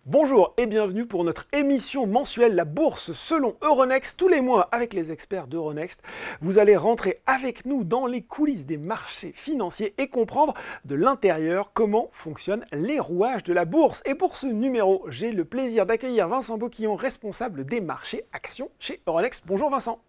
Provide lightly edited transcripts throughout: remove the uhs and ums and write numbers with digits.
Bonjour et bienvenue pour notre émission mensuelle La Bourse selon Euronext. Tous les mois avec les experts d'Euronext, vous allez rentrer avec nous dans les coulisses des marchés financiers et comprendre de l'intérieur comment fonctionnent les rouages de la bourse. Et pour ce numéro, j'ai le plaisir d'accueillir Vincent Boquillon, responsable des marchés actions chez Euronext. Bonjour Vincent.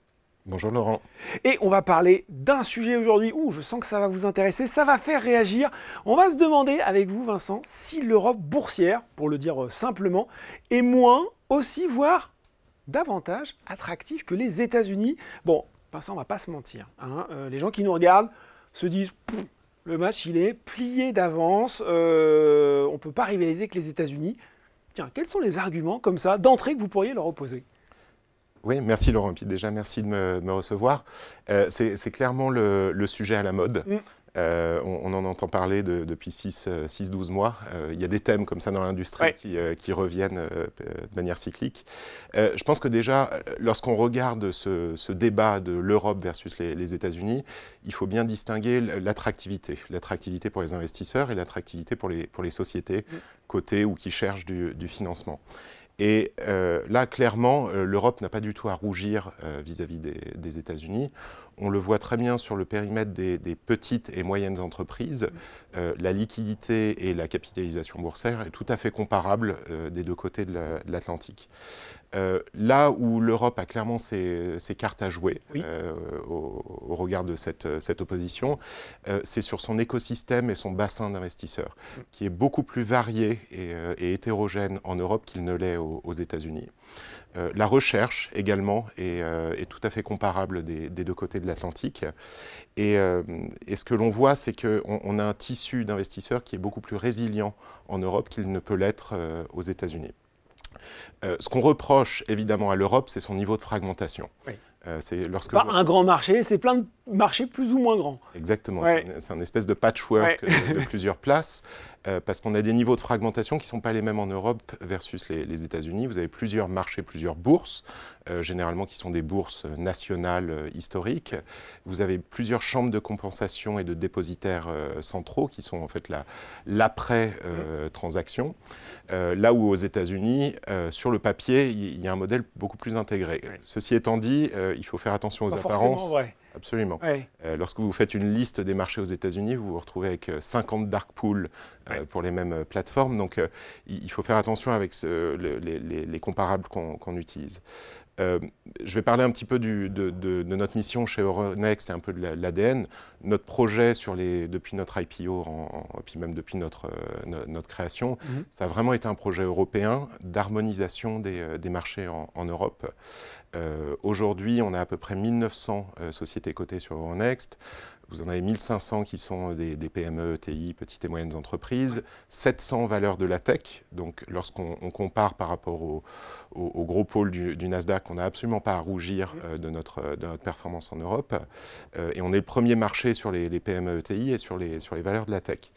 Bonjour Laurent. Et on va parler d'un sujet aujourd'hui où je sens que ça va vous intéresser, ça va faire réagir. On va se demander avec vous Vincent si l'Europe boursière, pour le dire simplement, est moins, aussi, voire davantage attractive que les États-Unis. Bon, Vincent, on va pas se mentir, hein. Les gens qui nous regardent se disent le match il est plié d'avance, on ne peut pas rivaliser que les États-Unis. Tiens, quels sont les arguments comme ça d'entrée que vous pourriez leur opposer ? Oui, merci Laurent. Puis déjà, merci de me recevoir. C'est clairement le sujet à la mode. On en entend parler depuis 6-12 mois. Il y a des thèmes comme ça dans l'industrie qui reviennent de manière cyclique. Je pense que déjà, lorsqu'on regarde ce débat de l'Europe versus les États-Unis, il faut bien distinguer l'attractivité. L'attractivité pour les investisseurs et l'attractivité pour les sociétés cotées ou qui cherchent du financement. Et là, clairement, l'Europe n'a pas du tout à rougir vis-à-vis des États-Unis. On le voit très bien sur le périmètre des petites et moyennes entreprises. La liquidité et la capitalisation boursière est tout à fait comparable des deux côtés de l'Atlantique. Là où l'Europe a clairement ses cartes à jouer au regard de cette opposition, c'est sur son écosystème et son bassin d'investisseurs, qui est beaucoup plus varié et hétérogène en Europe qu'il ne l'est aux États-Unis. La recherche également est tout à fait comparable des deux côtés de l'Atlantique. Et ce que l'on voit, c'est qu'on a un tissu d'investisseurs qui est beaucoup plus résilient en Europe qu'il ne peut l'être aux États-Unis. Ce qu'on reproche évidemment à l'Europe, c'est son niveau de fragmentation. Oui. C'est pas un grand marché, c'est plein de marchés plus ou moins grands. Exactement, c'est un espèce de patchwork de plusieurs places, parce qu'on a des niveaux de fragmentation qui ne sont pas les mêmes en Europe versus les États-Unis. Vous avez plusieurs marchés, plusieurs bourses, généralement qui sont des bourses nationales historiques. Vous avez plusieurs chambres de compensation et de dépositaires centraux qui sont en fait l'après-transaction. Là où aux États-Unis, sur le papier, il y a un modèle beaucoup plus intégré. Ceci étant dit, il faut faire attention aux apparences. Absolument. Lorsque vous faites une liste des marchés aux États-Unis, vous vous retrouvez avec 50 dark pools pour les mêmes plateformes. Donc, il faut faire attention avec les comparables qu'on utilise. Je vais parler un petit peu de notre mission chez Euronext et un peu de l'ADN. Notre projet depuis notre IPO, et puis même depuis notre création, ça a vraiment été un projet européen d'harmonisation des marchés en Europe. Aujourd'hui, on a à peu près 1900 sociétés cotées sur Euronext. Vous en avez 1500 qui sont des PME, ETI, petites et moyennes entreprises, 700 valeurs de la tech. Donc, lorsqu'on compare par rapport au gros pôle du Nasdaq, on n'a absolument pas à rougir de notre performance en Europe. Et on est le premier marché sur les PME, ETI et sur les valeurs de la tech.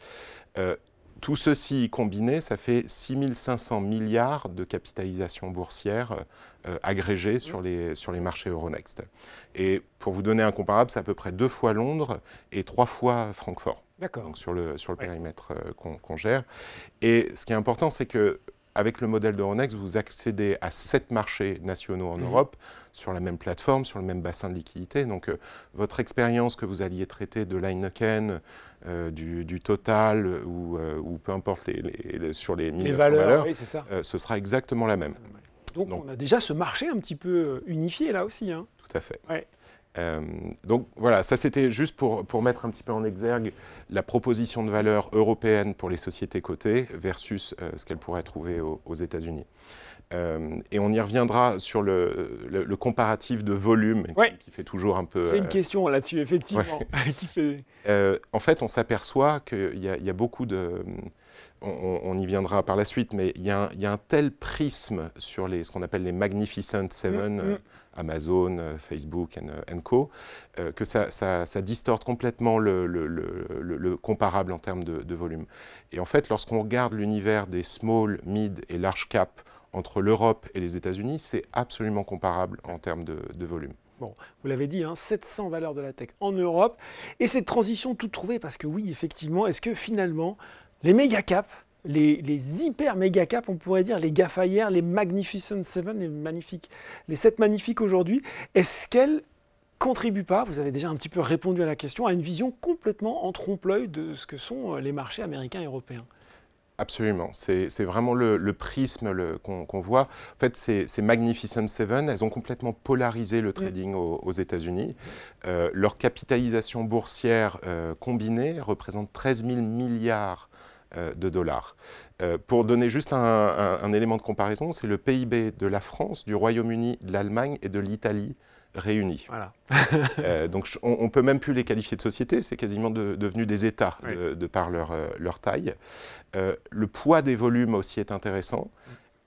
Tout ceci combiné, ça fait 6500 milliards de capitalisation boursière agrégée sur les marchés Euronext. Et pour vous donner un comparable, c'est à peu près 2 fois Londres et 3 fois Francfort. Donc sur le périmètre qu'on gère. Et ce qui est important, c'est qu'avec le modèle d'Euronext, vous accédez à 7 marchés nationaux en Europe, sur la même plateforme, sur le même bassin de liquidité. Donc votre expérience que vous alliez traiter de l'Heineken, du Total ou peu importe sur les 1900 valeurs, ce sera exactement la même. Donc on a déjà ce marché un petit peu unifié là aussi. Hein. Tout à fait. Donc voilà, ça c'était juste pour mettre un petit peu en exergue la proposition de valeur européenne pour les sociétés cotées versus ce qu'elles pourraient trouver aux États-Unis. Et on y reviendra sur le comparatif de volume qui fait toujours un peu... J'ai une question là-dessus, effectivement. En fait, on s'aperçoit qu'il y a beaucoup de... On y viendra par la suite, mais il y a un tel prisme sur ce qu'on appelle les Magnificent Seven, Amazon, Facebook and Co, que ça distorte complètement le comparable en termes de volume. Et en fait, lorsqu'on regarde l'univers des small, mid et large cap entre l'Europe et les États-Unis, c'est absolument comparable en termes de volume. Bon, vous l'avez dit, 700 valeurs de la tech en Europe. Et cette transition toute trouvée, parce que oui, effectivement, est-ce que finalement, les méga caps les hyper méga caps, on pourrait dire, les GAFA hier, les Magnificent Seven, les 7 magnifiques aujourd'hui, est-ce qu'elles contribuent pas, vous avez déjà un petit peu répondu à la question, à une vision complètement en trompe-l'œil de ce que sont les marchés américains et européens? Absolument, c'est vraiment le prisme qu'on voit. En fait, ces Magnificent Seven, elles ont complètement polarisé le trading aux États-Unis. Leur capitalisation boursière combinée représente 13 000 milliards de dollars. Pour donner juste un élément de comparaison, c'est le PIB de la France, du Royaume-Uni, de l'Allemagne et de l'Italie réunis. Voilà. Donc on ne peut même plus les qualifier de sociétés, c'est quasiment devenu des États de par leur taille. Le poids des volumes aussi est intéressant.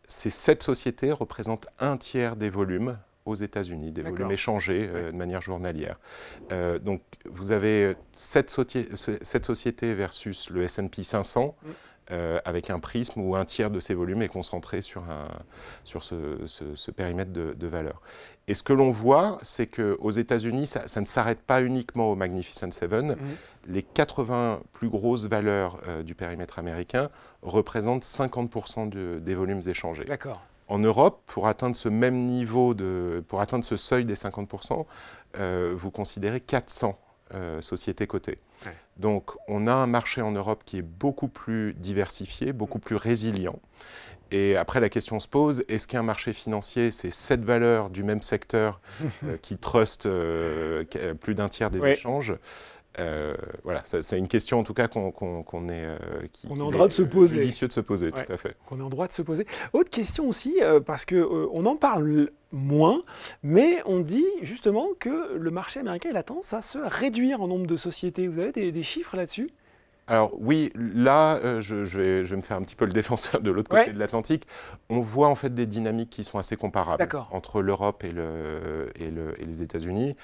Ces 7 sociétés représentent un tiers des volumes aux États-Unis, des volumes échangés de manière journalière. Donc vous avez 7 sociétés versus le S&P 500, avec un prisme où un tiers de ces volumes est concentré sur ce périmètre de valeur. Et ce que l'on voit, c'est qu'aux États-Unis, ça ne s'arrête pas uniquement au Magnificent Seven. Les 80 plus grosses valeurs du périmètre américain représentent 50% des volumes échangés. D'accord. En Europe, pour atteindre ce même niveau, pour atteindre ce seuil des 50%, vous considérez 400 sociétés cotées. Ouais. Donc on a un marché en Europe qui est beaucoup plus diversifié, beaucoup plus résilient. Et après, la question se pose, est-ce qu'un marché financier, c'est 7 valeurs du même secteur qui trustent plus d'un tiers des échanges? Voilà, c'est une question en tout cas qu'on est en droit de se poser. Judicieux de se poser, tout à fait. Qu'on est en droit de se poser. Autre question aussi, parce qu'on en parle moins, mais on dit justement que le marché américain il a tendance à se réduire en nombre de sociétés. Vous avez des chiffres là-dessus? Alors oui, là, je vais me faire un petit peu le défenseur de l'autre côté de l'Atlantique. On voit en fait des dynamiques qui sont assez comparables entre l'Europe et les États-Unis,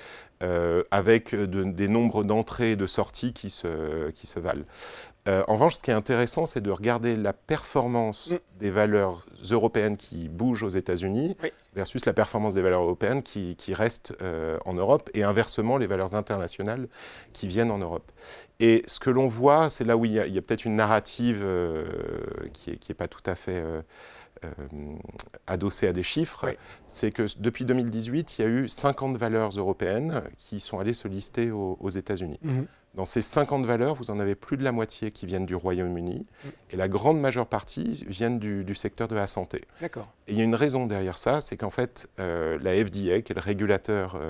avec des nombres d'entrées et de sorties qui se valent. En revanche, ce qui est intéressant, c'est de regarder la performance des valeurs européennes qui bougent aux États-Unis versus la performance des valeurs européennes qui restent en Europe, et inversement, les valeurs internationales qui viennent en Europe. Et ce que l'on voit, c'est là où il y a peut-être une narrative qui n'est pas tout à fait adossée à des chiffres, c'est que depuis 2018, il y a eu 50 valeurs européennes qui sont allées se lister aux États-Unis. Dans ces 50 valeurs, vous en avez plus de la moitié qui viennent du Royaume-Uni, et la grande majeure partie viennent du secteur de la santé. D'accord. Et il y a une raison derrière ça, c'est qu'en fait, la FDA, qui est le régulateur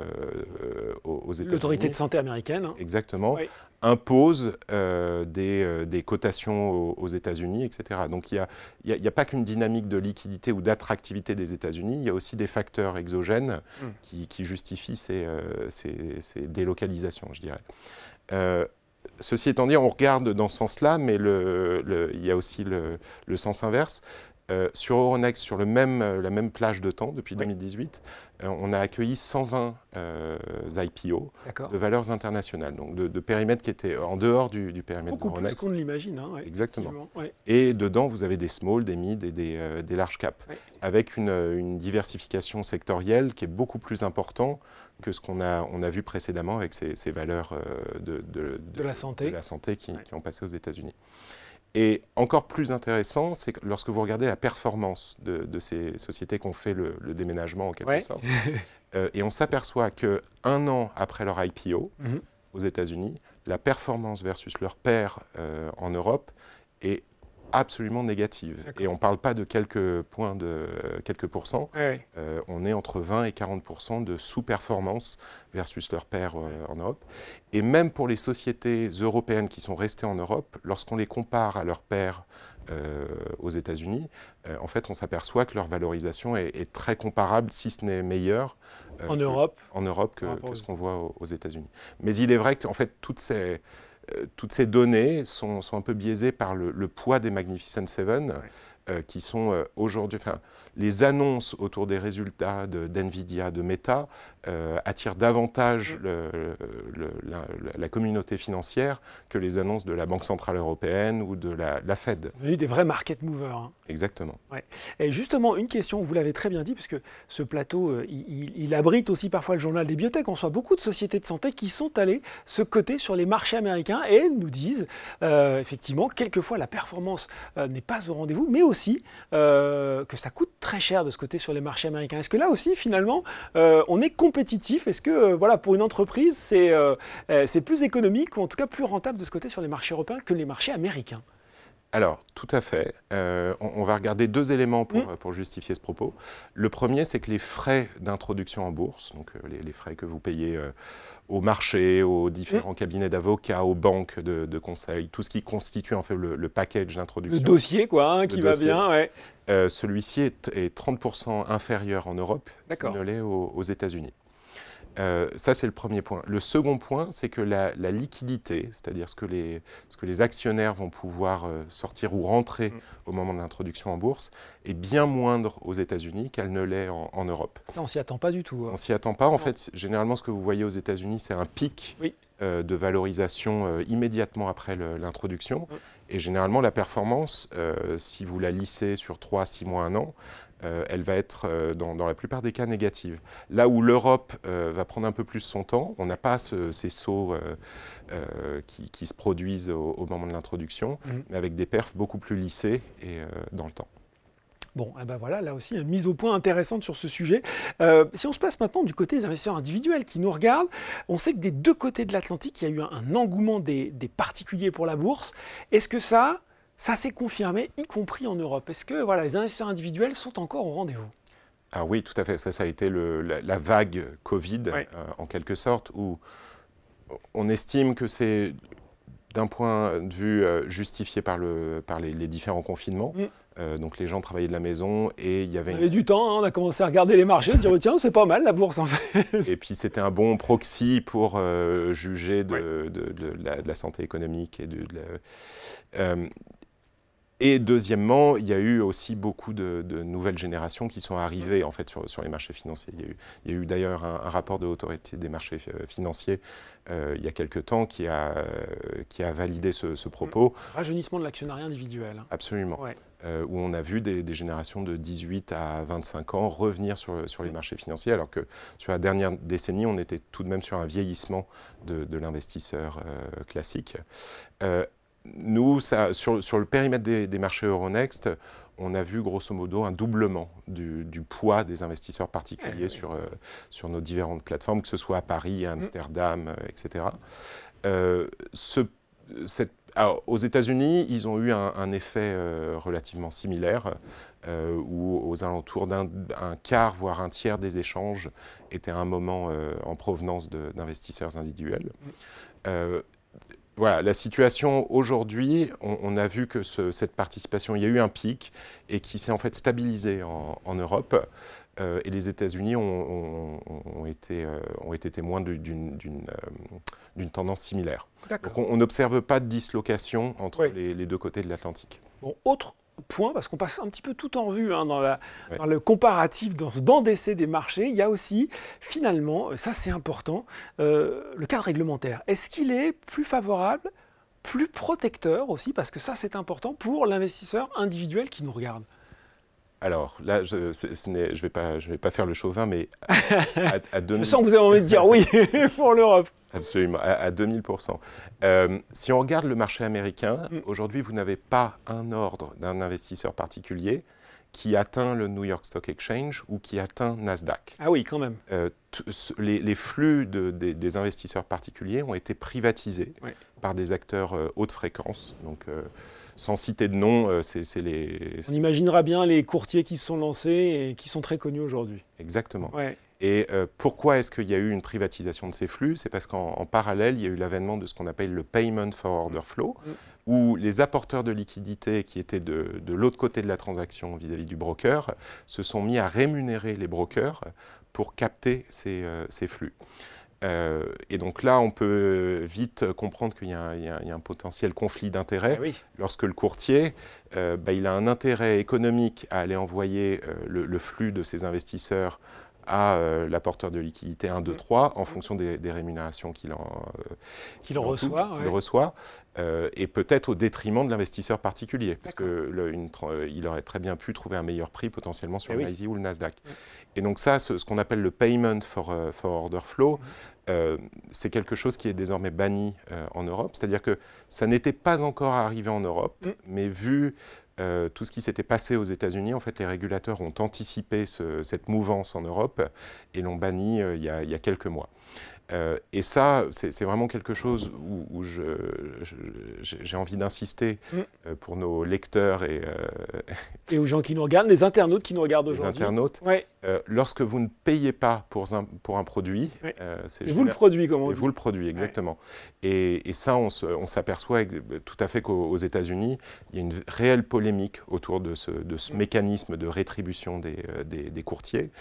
aux États-Unis... L'autorité de santé américaine. Exactement, impose des cotations aux États-Unis, etc. Donc il n'y a pas qu'une dynamique de liquidité ou d'attractivité des États-Unis, il y a aussi des facteurs exogènes qui justifient ces délocalisations, je dirais. Ceci étant dit, on regarde dans ce sens-là, mais il y a aussi le sens inverse. Sur Euronext, sur la même plage de temps, depuis 2018, on a accueilli 120 IPO de valeurs internationales, donc de périmètres qui étaient en dehors du périmètre d'Euronext. Beaucoup plus qu'on ne l'imagine. Hein, exactement. Et dedans, vous avez des small, des mid et des large cap, avec une diversification sectorielle qui est beaucoup plus importante que ce qu'on a vu précédemment avec ces valeurs de la santé qui ont passé aux États-Unis. Et encore plus intéressant, c'est que lorsque vous regardez la performance de ces sociétés qui ont fait le déménagement en quelque sorte, et on s'aperçoit qu'un an après leur IPO aux États-Unis, la performance versus leur pair en Europe est absolument négative. Et on ne parle pas de quelques points, quelques pourcents. On est entre 20 et 40% de sous-performance versus leur pair en Europe. Et même pour les sociétés européennes qui sont restées en Europe, lorsqu'on les compare à leur pair aux États-Unis, en fait, on s'aperçoit que leur valorisation est très comparable, si ce n'est meilleure, en Europe que ce qu'on voit aux États-Unis. Mais il est vrai que en fait, toutes ces données sont un peu biaisées par le poids des Magnificent Seven. qui sont aujourd'hui... Les annonces autour des résultats d'NVIDIA, de Meta, attirent davantage la communauté financière que les annonces de la Banque Centrale Européenne ou de la Fed. Il y a eu des vrais market movers. Hein. Exactement. Ouais. Et justement, une question, vous l'avez très bien dit, puisque ce plateau, il abrite aussi parfois le journal des biotech. On reçoit beaucoup de sociétés de santé qui sont allées se coter sur les marchés américains et nous disent, effectivement, quelquefois la performance n'est pas au rendez-vous, mais aussi que ça coûte très cher de se coter sur les marchés américains. Est-ce que là aussi, finalement, on est compétitif? Est-ce que, voilà, pour une entreprise, c'est plus économique ou en tout cas plus rentable de se coter sur les marchés européens que les marchés américains? Alors, tout à fait. On va regarder deux éléments pour justifier ce propos. Le premier, c'est que les frais d'introduction en bourse, donc les frais que vous payez au marché, aux différents cabinets d'avocats, aux banques de conseil, tout ce qui constitue en fait le package d'introduction. Le dossier, quoi, hein, qui va bien, ouais. Celui-ci est 30% inférieur en Europe qu'il ne l'est aux États-Unis. Ça, c'est le premier point. Le second point, c'est que la liquidité, c'est-à-dire ce que les actionnaires vont pouvoir sortir ou rentrer au moment de l'introduction en bourse, est bien moindre aux États-Unis qu'elle ne l'est en Europe. Ça, on ne s'y attend pas du tout. Hein. On ne s'y attend pas. En fait, généralement, ce que vous voyez aux États-Unis, c'est un pic de valorisation immédiatement après l'introduction. Et généralement, la performance, si vous la lissez sur 3, 6 mois, 1 an, elle va être, dans la plupart des cas, négative. Là où l'Europe va prendre un peu plus son temps, on n'a pas ces sauts qui se produisent au moment de l'introduction, mais avec des perfs beaucoup plus lissés et dans le temps. Bon, eh ben voilà, là aussi, une mise au point intéressante sur ce sujet. Si on se place maintenant du côté des investisseurs individuels qui nous regardent, on sait que des deux côtés de l'Atlantique, il y a eu un engouement des particuliers pour la bourse. Est-ce que ça s'est confirmé, y compris en Europe? Est-ce que voilà, les investisseurs individuels sont encore au rendez-vous? Ah oui, tout à fait. Ça a été la vague Covid, en quelque sorte, où on estime que c'est, d'un point de vue justifié par les différents confinements. Donc les gens travaillaient de la maison et il y avait... On avait du temps, hein, on a commencé à regarder les marchés, dire tiens, c'est pas mal la bourse en fait. Et puis c'était un bon proxy pour juger de la santé économique. Et deuxièmement, il y a eu aussi beaucoup de nouvelles générations qui sont arrivées en fait, sur les marchés financiers. Il y a eu d'ailleurs un rapport de l'autorité des marchés financiers il y a quelque temps qui a validé ce propos. Rajeunissement de l'actionnariat individuel. Hein. Absolument. Ouais. Où on a vu des générations de 18 à 25 ans revenir sur les marchés financiers, alors que sur la dernière décennie, on était tout de même sur un vieillissement de l'investisseur classique. Nous, sur le périmètre des marchés Euronext, on a vu grosso modo un doublement du poids des investisseurs particuliers sur nos différentes plateformes, que ce soit à Paris, à Amsterdam, etc. Alors, aux États-Unis, ils ont eu un effet relativement similaire, où aux alentours d'un quart, voire un tiers des échanges étaient à un moment en provenance d'investisseurs individuels. Voilà, la situation aujourd'hui, on a vu que cette participation, il y a eu un pic et qui s'est en fait stabilisé en Europe. Et les États-Unis ont été témoins d'une tendance similaire. Donc on n'observe pas de dislocation entre les deux côtés de l'Atlantique. Bon, autre point, parce qu'on passe un petit peu tout en revue hein, dans le comparatif, dans ce banc d'essai des marchés, il y a aussi, finalement, ça c'est important, le cadre réglementaire. Est-ce qu'il est plus favorable, plus protecteur aussi, parce que ça c'est important pour l'investisseur individuel qui nous regarde? Alors là, je vais pas faire le chauvin, mais à 2000... Je sens que vous avez envie de dire oui pour l'Europe. Absolument, à 2000%. Si on regarde le marché américain, aujourd'hui, vous n'avez pas un ordre d'un investisseur particulier qui atteint le New York Stock Exchange ou qui atteint Nasdaq. Ah oui, quand même. Les flux des investisseurs particuliers ont été privatisés par des acteurs haute fréquence. Donc, sans citer de nom, On imaginera bien les courtiers qui se sont lancés et qui sont très connus aujourd'hui. Exactement. Ouais. Et pourquoi est-ce qu'il y a eu une privatisation de ces flux? C'est parce qu'en parallèle, il y a eu l'avènement de ce qu'on appelle le Payment for Order Flow, où les apporteurs de liquidités qui étaient de l'autre côté de la transaction vis-à-vis du broker se sont mis à rémunérer les brokers pour capter ces flux. Et donc là, on peut vite comprendre qu'il y a un potentiel conflit d'intérêts. Lorsque le courtier, il a un intérêt économique à aller envoyer le flux de ses investisseurs à l'apporteur de liquidité 1, 2, 3, en fonction des rémunérations qu'il reçoit, et peut-être au détriment de l'investisseur particulier, parce qu'il aurait très bien pu trouver un meilleur prix potentiellement sur le NYSE ou le Nasdaq. Et donc ça, ce qu'on appelle le payment for order flow, c'est quelque chose qui est désormais banni en Europe, c'est-à-dire que ça n'était pas encore arrivé en Europe, mais vu tout ce qui s'était passé aux États-Unis, en fait, les régulateurs ont anticipé cette mouvance en Europe et l'ont banni il y a quelques mois. Et ça, c'est vraiment quelque chose où j'ai envie d'insister pour nos lecteurs et aux gens qui nous regardent, les internautes qui nous regardent aujourd'hui. Les internautes, lorsque vous ne payez pas pour un produit, c'est vous le produit, comme on dit. C'est vous le produit, exactement. Et ça, on s'aperçoit tout à fait qu'aux États-Unis, il y a une réelle polémique autour de ce mécanisme de rétribution des courtiers.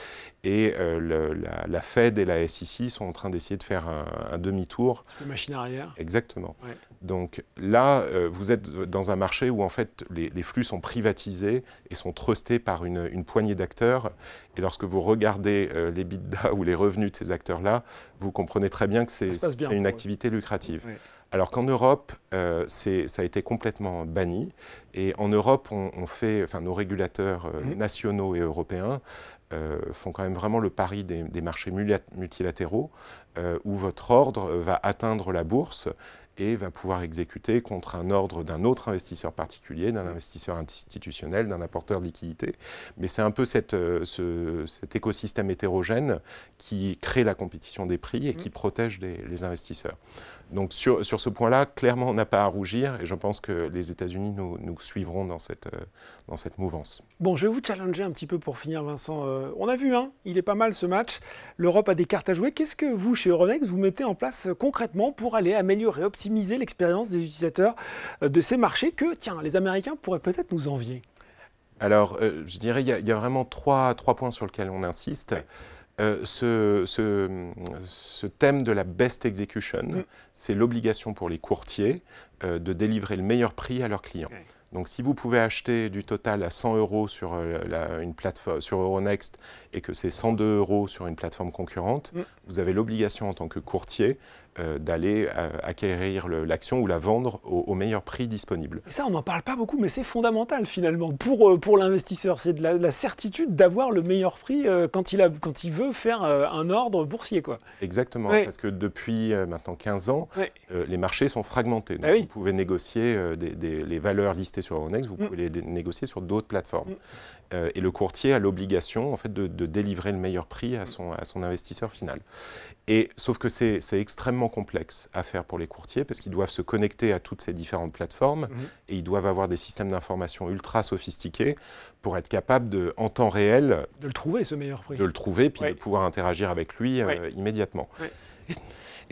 Et la Fed et la SEC sont en train d'essayer de faire un demi-tour. Une machine arrière. Exactement. Donc là, vous êtes dans un marché où en fait les flux sont privatisés et sont trustés par une poignée d'acteurs. Et lorsque vous regardez les EBITDA ou les revenus de ces acteurs-là, vous comprenez très bien que c'est une activité lucrative. Alors qu'en Europe, ça a été complètement banni. Et en Europe, nos régulateurs nationaux et européens font quand même vraiment le pari des marchés multilatéraux, où votre ordre va atteindre la bourse et va pouvoir exécuter contre un ordre d'un autre investisseur particulier, d'un investisseur institutionnel, d'un apporteur de liquidité. Mais c'est un peu cet écosystème hétérogène qui crée la compétition des prix et qui protège les investisseurs. Donc sur ce point-là, clairement, on n'a pas à rougir et je pense que les États-Unis nous suivront dans cette mouvance. Bon, je vais vous challenger un petit peu pour finir, Vincent. On a vu, il est pas mal ce match. L'Europe a des cartes à jouer. Qu'est-ce que vous, chez Euronext, vous mettez en place concrètement pour aller améliorer, optimiser l'expérience des utilisateurs de ces marchés que, les Américains pourraient peut-être nous envier? Alors, je dirais qu'il y a vraiment trois points sur lesquels on insiste. Ce thème de la best execution, c'est l'obligation pour les courtiers de délivrer le meilleur prix à leurs clients. Donc si vous pouvez acheter du total à 100 € sur une plateforme, sur Euronext, et que c'est 102 € sur une plateforme concurrente, vous avez l'obligation en tant que courtier d'aller acquérir l'action ou la vendre au meilleur prix disponible. Et ça, on n'en parle pas beaucoup, mais c'est fondamental finalement pour l'investisseur. C'est de la certitude d'avoir le meilleur prix quand il veut faire un ordre boursier, quoi. Exactement, parce que depuis maintenant 15 ans, les marchés sont fragmentés. Donc vous pouvez négocier les valeurs listées sur Euronext, vous pouvez les négocier sur d'autres plateformes. Et le courtier a l'obligation en fait, de délivrer le meilleur prix à son investisseur final. Sauf que c'est extrêmement complexe à faire pour les courtiers parce qu'ils doivent se connecter à toutes ces différentes plateformes et ils doivent avoir des systèmes d'information ultra sophistiqués pour être capables en temps réel de le trouver, ce meilleur prix. De le trouver puis de pouvoir interagir avec lui immédiatement.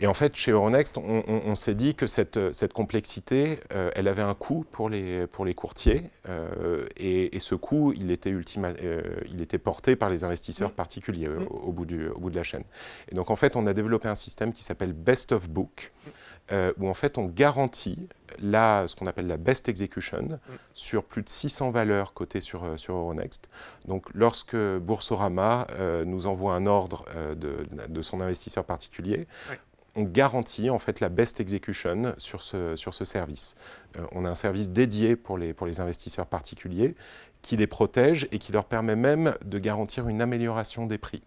Et en fait, chez Euronext, on s'est dit que cette complexité, elle avait un coût pour les courtiers. Et ce coût, il était porté par les investisseurs particuliers au bout de la chaîne. Et donc, en fait, on a développé un système qui s'appelle Best of Book, où en fait, on garantit ce qu'on appelle la best execution sur plus de 600 valeurs cotées sur Euronext. Donc, lorsque Boursorama nous envoie un ordre de son investisseur particulier, on garantit en fait la best execution sur ce service. On a un service dédié pour les investisseurs particuliers qui les protège et qui leur permet même de garantir une amélioration des prix.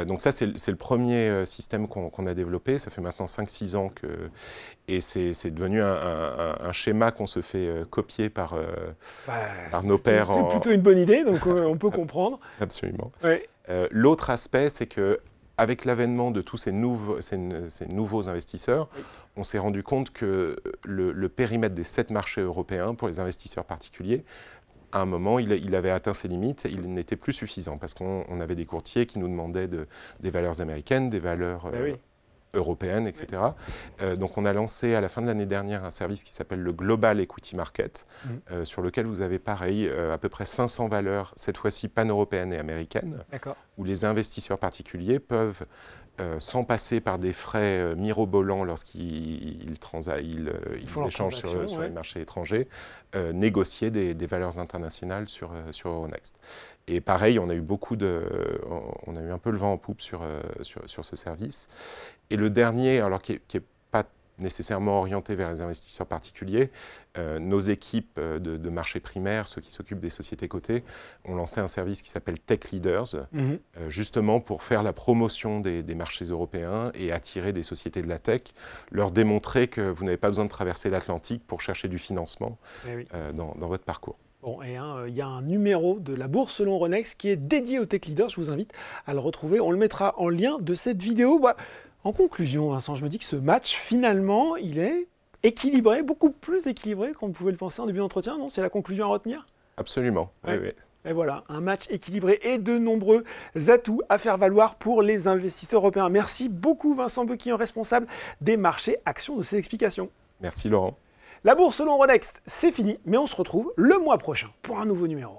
Donc ça, c'est le premier système qu'on a développé. Ça fait maintenant 5-6 ans et c'est devenu un schéma qu'on se fait copier par nos pairs. C'est plutôt une bonne idée, donc on peut comprendre. Absolument. L'autre aspect, c'est que avec l'avènement de tous ces nouveaux investisseurs, on s'est rendu compte que le périmètre des 7 marchés européens pour les investisseurs particuliers, à un moment, il avait atteint ses limites, il n'était plus suffisant parce qu'on avait des courtiers qui nous demandaient des valeurs américaines, des valeurs européennes, etc. Donc on a lancé à la fin de l'année dernière un service qui s'appelle le Global Equity Market, sur lequel vous avez pareil à peu près 500 valeurs, cette fois-ci pan-européennes et américaines, où les investisseurs particuliers peuvent sans passer par des frais mirobolants lorsqu'ils échangent sur les marchés étrangers, négocier des valeurs internationales sur Euronext. Et pareil, on a eu un peu le vent en poupe sur ce service. Et le dernier, alors qui est pas nécessairement orienté vers les investisseurs particuliers, nos équipes de marché primaire, ceux qui s'occupent des sociétés cotées, ont lancé un service qui s'appelle Tech Leaders, justement pour faire la promotion des marchés européens et attirer des sociétés de la tech, leur démontrer que vous n'avez pas besoin de traverser l'Atlantique pour chercher du financement dans votre parcours. Bon, et il y a un numéro de la bourse selon Euronext qui est dédié aux Tech Leaders, je vous invite à le retrouver, on le mettra en lien de cette vidéo. En conclusion, Vincent, je me dis que ce match, finalement, il est équilibré, beaucoup plus équilibré qu'on pouvait le penser en début d'entretien, non? C'est la conclusion à retenir? Absolument, oui. Et voilà, un match équilibré et de nombreux atouts à faire valoir pour les investisseurs européens. Merci beaucoup Vincent Bequillon, responsable des marchés actions, de ces explications. Merci Laurent. La bourse selon Euronext, c'est fini, mais on se retrouve le mois prochain pour un nouveau numéro.